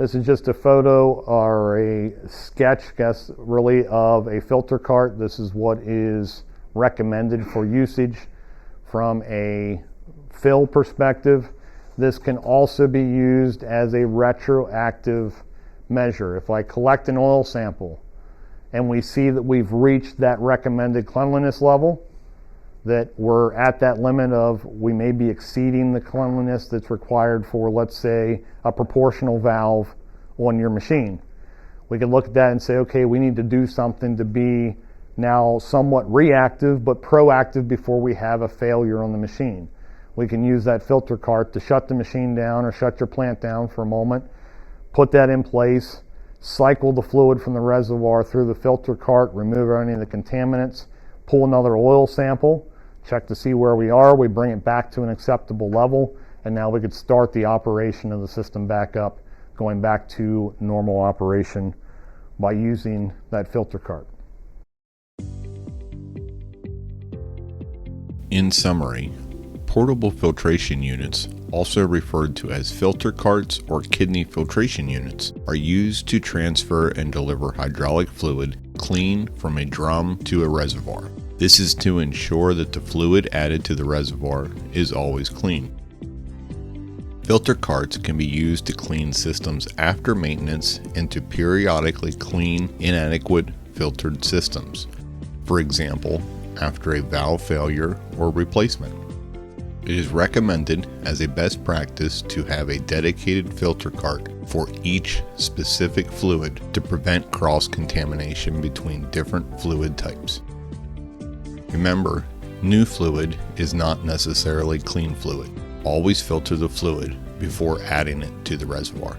This is just a photo or a sketch, really, of a filter cart. This is what is recommended for usage from a fill perspective. This can also be used as a retroactive measure. If I collect an oil sample and we see that we've reached that recommended cleanliness level, that we're at that limit of we may be exceeding the cleanliness that's required for, let's say, a proportional valve on your machine. We can look at that and say, okay, we need to do something to be now somewhat reactive but proactive before we have a failure on the machine. We can use that filter cart to shut the machine down or shut your plant down for a moment, put that in place, cycle the fluid from the reservoir through the filter cart, remove any of the contaminants, pull another oil sample, check to see where we are, we bring it back to an acceptable level, and now we could start the operation of the system back up, going back to normal operation by using that filter cart. In summary, portable filtration units, also referred to as filter carts or kidney filtration units, are used to transfer and deliver hydraulic fluid clean from a drum to a reservoir. This is to ensure that the fluid added to the reservoir is always clean. Filter carts can be used to clean systems after maintenance and to periodically clean inadequate filtered systems. For example, after a valve failure or replacement. It is recommended as a best practice to have a dedicated filter cart for each specific fluid to prevent cross-contamination between different fluid types. Remember, new fluid is not necessarily clean fluid. Always filter the fluid before adding it to the reservoir.